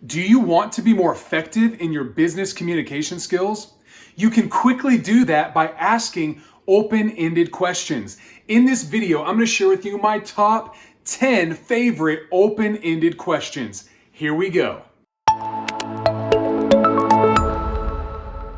Do you want to be more effective in your business communication skills? You can quickly do that by asking open-ended questions. In this video, I'm going to share with you my top 10 favorite open-ended questions. Here we go.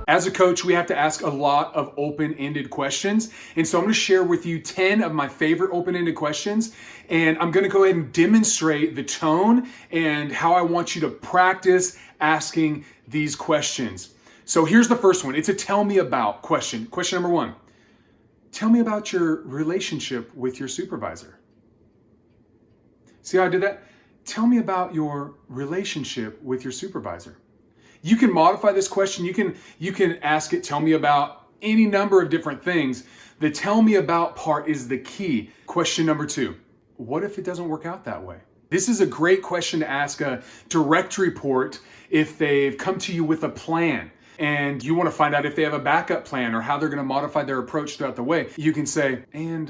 As a coach, we have to ask a lot of open-ended questions. And so I'm going to share with you 10 of my favorite open-ended questions. And I'm going to go ahead and demonstrate the tone and how I want you to practice asking these questions. So here's the first one. It's a tell me about question. Question number one. Tell me about your relationship with your supervisor. See how I did that? Tell me about your relationship with your supervisor. You can modify this question. You can ask it, tell me about any number of different things. The tell me about part is the key. Question number two, what if it doesn't work out that way? This is a great question to ask a direct report if they've come to you with a plan and you want to find out if they have a backup plan or how they're going to modify their approach throughout the way. You can say, and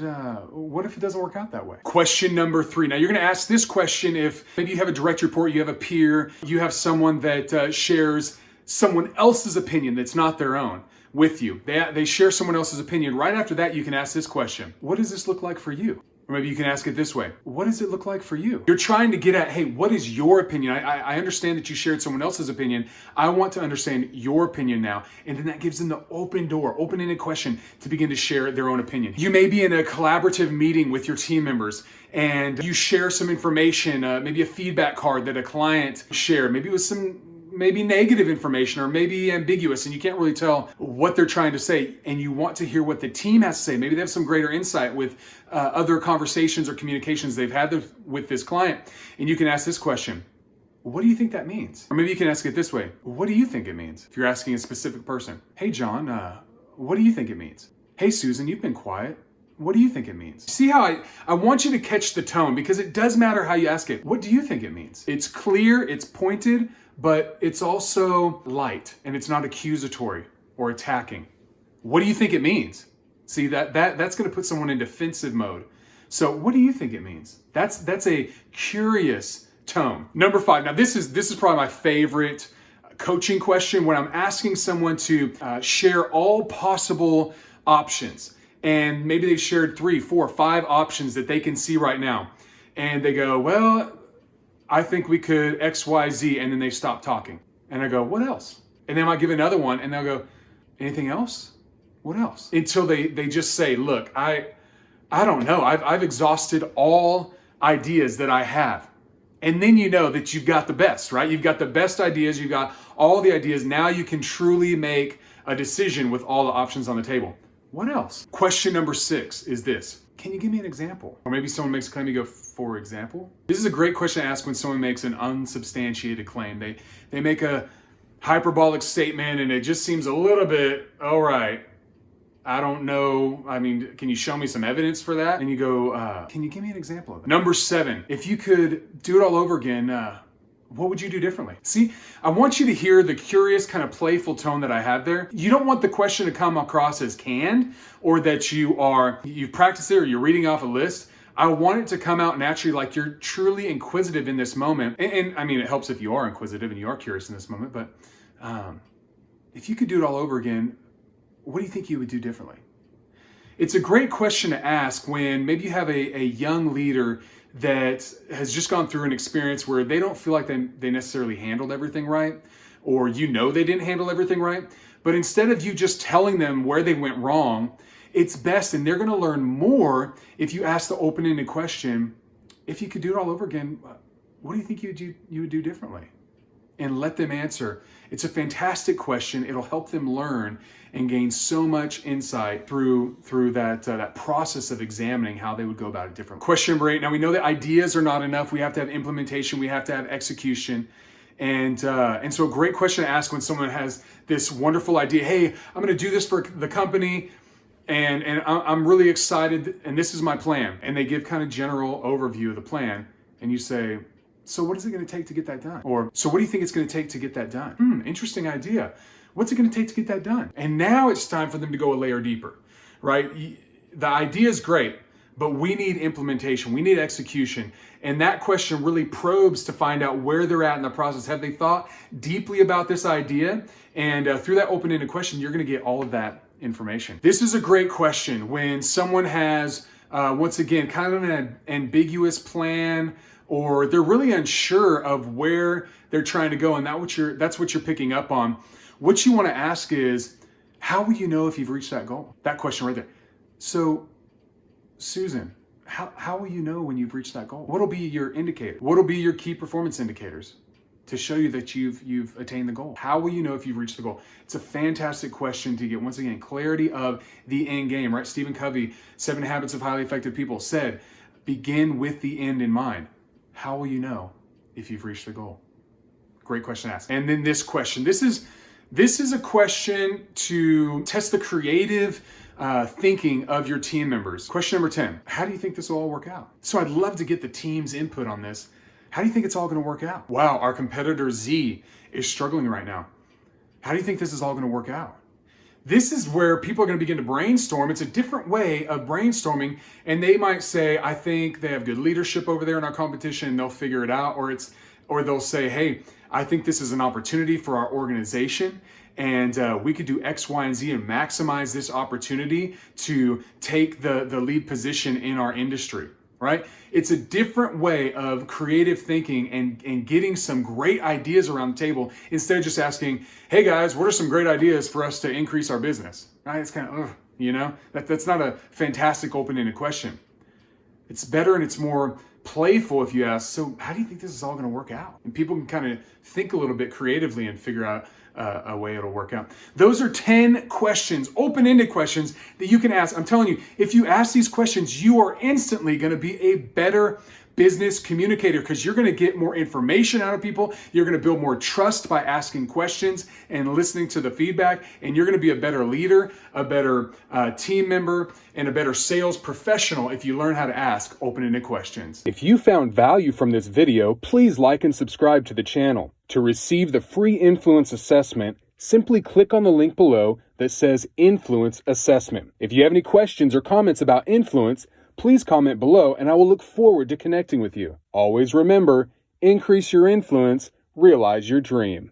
what if it doesn't work out that way? Question number three. Now you're going to ask this question if maybe you have a direct report, you have a peer, you have someone that shares someone else's opinion that's not their own with you. They share someone else's opinion. Right after that, you can ask this question. What does this look like for you? Or maybe you can ask it this way. What does it look like for you? You're trying to get at, hey, what is your opinion? I understand that you shared someone else's opinion. I want to understand your opinion now. And then that gives them the open-ended question to begin to share their own opinion. You may be in a collaborative meeting with your team members and you share some information, maybe a feedback card that a client shared, maybe with some negative information or maybe ambiguous and you can't really tell what they're trying to say and you want to hear what the team has to say. Maybe they have some greater insight with other conversations or communications they've had with this client. And you can ask this question, what do you think that means? Or maybe you can ask it this way, what do you think it means? If you're asking a specific person, hey John, what do you think it means? Hey Susan, you've been quiet. What do you think it means? See how I want you to catch the tone because it does matter how you ask it. What do you think it means? It's clear, it's pointed, but it's also light and it's not accusatory or attacking. What do you think it means? See, that's going to put someone in defensive mode. So what do you think it means? That's a curious tone. Number five. Now this is probably my favorite coaching question when I'm asking someone to share all possible options. And maybe they've shared 3, 4, 5 options that they can see right now. And they go, well, I think we could X, Y, Z, and then they stop talking. And I go, what else? And then I might give another one and they'll go, anything else? What else? Until they just say, look, I don't know. I've exhausted all ideas that I have. And then you know that you've got the best, right? You've got the best ideas. You've got all the ideas. Now you can truly make a decision with all the options on the table. What else? Question number 6 is this. Can you give me an example? Or maybe someone makes a claim, you go, for example? This is a great question to ask when someone makes an unsubstantiated claim. They make a hyperbolic statement and it just seems a little bit, all right, I don't know. I mean, can you show me some evidence for that? And you go, can you give me an example of that? Number 7, if you could do it all over again, what would you do differently? See, I want you to hear the curious kind of playful tone that I have there. You don't want the question to come across as canned or that you've practiced it or you're reading off a list. I want it to come out naturally like you're truly inquisitive in this moment. And I mean, it helps if you are inquisitive and you are curious in this moment, but if you could do it all over again, what do you think you would do differently? It's a great question to ask when maybe you have a young leader that has just gone through an experience where they don't feel like they necessarily handled everything right, or they didn't handle everything right. But instead of you just telling them where they went wrong, it's best, and they're going to learn more if you ask the open-ended question, if you could do it all over again, what do you think you would do differently? And let them answer. It's a fantastic question. It'll help them learn and gain so much insight through that process of examining how they would go about it differently. Question number 8. Now we know that ideas are not enough. We have to have implementation. We have to have execution. And so a great question to ask when someone has this wonderful idea. Hey, I'm going to do this for the company. And I'm really excited. And this is my plan. And they give kind of general overview of the plan. And you say, so what is it going to take to get that done? Or, so what do you think it's going to take to get that done? Interesting idea. What's it going to take to get that done? And now it's time for them to go a layer deeper, right? The idea is great, but we need implementation. We need execution. And that question really probes to find out where they're at in the process. Have they thought deeply about this idea? And through that open-ended question, you're going to get all of that information. This is a great question when someone has, once again, kind of an ambiguous plan, or they're really unsure of where they're trying to go, and that's what you're picking up on. What you want to ask is, how will you know if you've reached that goal? That question right there. So, Susan, how will you know when you've reached that goal? What'll be your indicator? What'll be your key performance indicators to show you that you've attained the goal? How will you know if you've reached the goal? It's a fantastic question to get, once again, clarity of the end game, right? Stephen Covey, 7 Habits of Highly Effective People, said, begin with the end in mind. How will you know if you've reached the goal? Great question to ask. And then this question, this is a question to test the creative thinking of your team members. Question number 10, how do you think this will all work out? So I'd love to get the team's input on this. How do you think it's all going to work out? Wow, our competitor Z is struggling right now. How do you think this is all going to work out? This is where people are going to begin to brainstorm. It's a different way of brainstorming, and they might say, I think they have good leadership over there in our competition, and they'll figure it out, or they'll say, hey, I think this is an opportunity for our organization, and we could do X, Y, and Z and maximize this opportunity to take the lead position in our industry, right? It's a different way of creative thinking and getting some great ideas around the table instead of just asking, hey guys, what are some great ideas for us to increase our business? Right? It's kind of, that's not a fantastic open-ended question. It's better and it's more playful if you ask, so how do you think this is all going to work out? And people can kind of think a little bit creatively and figure out a way it'll work out. Those are 10 questions, open-ended questions that you can ask. I'm telling you, if you ask these questions, you are instantly going to be a better business communicator because you're going to get more information out of people. You're going to build more trust by asking questions and listening to the feedback. And you're going to be a better leader, a better team member, and a better sales professional if you learn how to ask open-ended questions. If you found value from this video, please like and subscribe to the channel. To receive the free influence assessment, simply click on the link below that says Influence Assessment. If you have any questions or comments about influence, please comment below and I will look forward to connecting with you. Always remember, increase your influence, realize your dream.